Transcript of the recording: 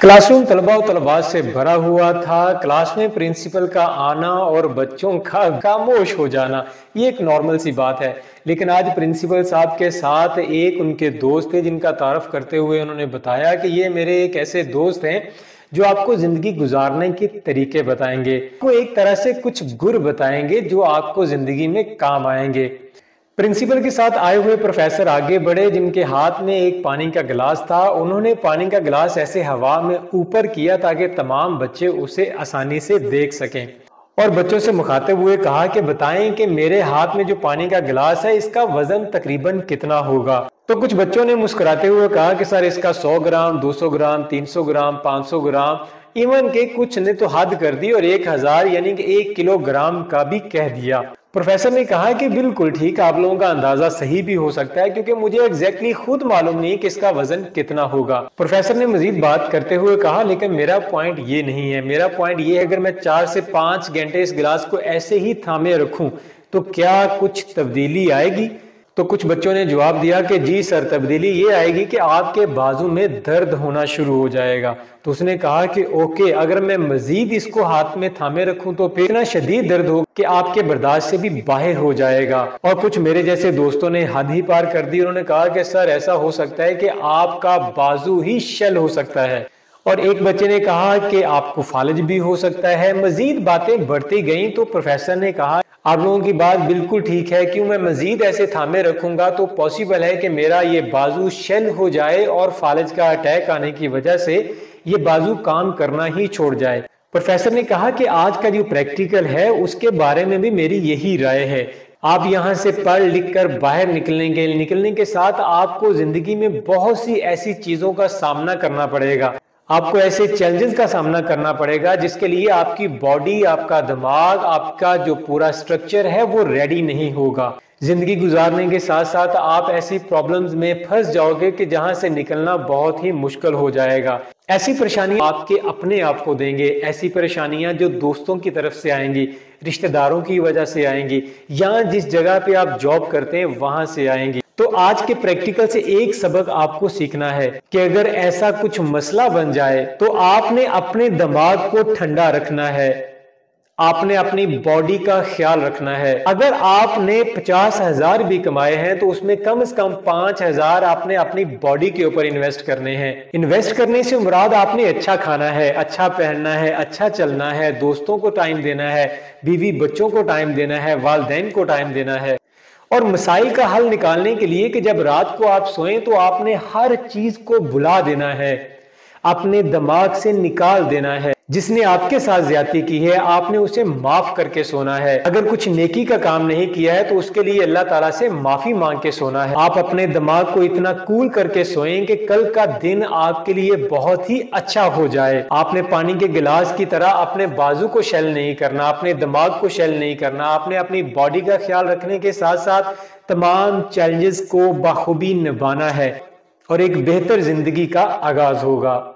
Classroom तलबा और तलबात से भरा हुआ था। क्लास में प्रिंसिपल का आना और बच्चों का खामोश हो जाना ये एक नॉर्मल सी बात है। लेकिन आज प्रिंसिपल साहब के साथ एक उनके दोस्त थे जिनका तारफ करते हुए उन्होंने बताया कि ये मेरे एक ऐसे दोस्त हैं जो आपको जिंदगी गुजारने के तरीके बताएंगे, वो एक तरह से कुछ गुर बताएंगे जो आपको जिंदगी में काम आएंगे। प्रिंसिपल के साथ आए हुए प्रोफेसर आगे बढ़े जिनके हाथ में एक पानी का गिलास था। उन्होंने पानी का गिलास ऐसे हवा में ऊपर किया ताकि तमाम बच्चे उसे आसानी से देख सकें और बच्चों से मुखातिब हुए कहा कि बताएं कि मेरे हाथ में जो पानी का गिलास है इसका वजन तकरीबन कितना होगा। तो कुछ बच्चों ने मुस्कुराते हुए कहा कि सर इसका 100 ग्राम, 200 ग्राम, 300 ग्राम, 500 ग्राम, इवन के कुछ ने तो हद कर दी और 1000 यानी कि 1 किलोग्राम का भी कह दिया। प्रोफेसर ने कहा कि बिल्कुल ठीक, आप लोगों का अंदाजा सही भी हो सकता है क्योंकि मुझे एग्जैक्टली खुद मालूम नहीं कि इसका वजन कितना होगा। प्रोफेसर ने मजीद बात करते हुए कहा लेकिन मेरा पॉइंट ये नहीं है, मेरा पॉइंट ये है अगर मैं 4 से 5 घंटे इस गिलास को ऐसे ही थामे रखूं तो क्या कुछ तब्दीली आएगी। तो कुछ बच्चों ने जवाब दिया कि जी सर, तब्दीली ये आएगी कि आपके बाजू में दर्द होना शुरू हो जाएगा। तो उसने कहा कि ओके, अगर मैं मजीद इसको हाथ में थामे रखूं तो फिर इतना शदीद दर्द हो कि आपके बर्दाश्त से भी बाहर हो जाएगा। और कुछ मेरे जैसे दोस्तों ने हद ही पार कर दी, उन्होंने कहा कि सर ऐसा हो सकता है कि आपका बाजू ही शल हो सकता है। और एक बच्चे ने कहा कि आपको फालिज भी हो सकता है। मजीद बातें बढ़ती गईं तो प्रोफेसर ने कहा आप लोगों की बात बिल्कुल ठीक है, क्यों मैं मजीद ऐसे थामे रखूंगा तो पॉसिबल है कि मेरा ये बाजू शेल हो जाए और फालिज का अटैक आने की वजह से ये बाजू काम करना ही छोड़ जाए। प्रोफेसर ने कहा कि आज का जो प्रैक्टिकल है उसके बारे में भी मेरी यही राय है। आप यहाँ से पढ़ लिख कर बाहर निकलने के साथ आपको जिंदगी में बहुत सी ऐसी चीजों का सामना करना पड़ेगा, आपको ऐसे चैलेंजेस का सामना करना पड़ेगा जिसके लिए आपकी बॉडी, आपका दिमाग, आपका जो पूरा स्ट्रक्चर है वो रेडी नहीं होगा। जिंदगी गुजारने के साथ साथ आप ऐसी प्रॉब्लम्स में फंस जाओगे कि जहां से निकलना बहुत ही मुश्किल हो जाएगा। ऐसी परेशानी आपके अपने आप को देंगे, ऐसी परेशानियां जो दोस्तों की तरफ से आएंगी, रिश्तेदारों की वजह से आएंगी, या जिस जगह पे आप जॉब करते हैं वहां से आएंगी। तो आज के प्रैक्टिकल से एक सबक आपको सीखना है कि अगर ऐसा कुछ मसला बन जाए तो आपने अपने दिमाग को ठंडा रखना है, आपने अपनी बॉडी का ख्याल रखना है। अगर आपने 50,000 भी कमाए हैं तो उसमें कम से कम 5,000 आपने अपनी बॉडी के ऊपर इन्वेस्ट करने हैं। इन्वेस्ट करने से मुराद आपने अच्छा खाना है, अच्छा पहनना है, अच्छा चलना है, दोस्तों को टाइम देना है, बीवी बच्चों को टाइम देना है, वालिदैन को टाइम देना है। और मसाइल का हल निकालने के लिए कि जब रात को आप सोएं तो आपने हर चीज को भुला देना है, अपने दिमाग से निकाल देना है। जिसने आपके साथ ज्यादती की है आपने उसे माफ करके सोना है। अगर कुछ नेकी का काम नहीं किया है तो उसके लिए अल्लाह ताला से माफी मांग के सोना है। आप अपने दिमाग को इतना कूल करके सोएं कि कल का दिन आपके लिए बहुत ही अच्छा हो जाए। आपने पानी के गिलास की तरह अपने बाजू को शेल नहीं करना, अपने दिमाग को शेल नहीं करना। आपने अपनी बॉडी का ख्याल रखने के साथ साथ तमाम चैलेंजेस को बखूबी निभाना है और एक बेहतर जिंदगी का आगाज होगा।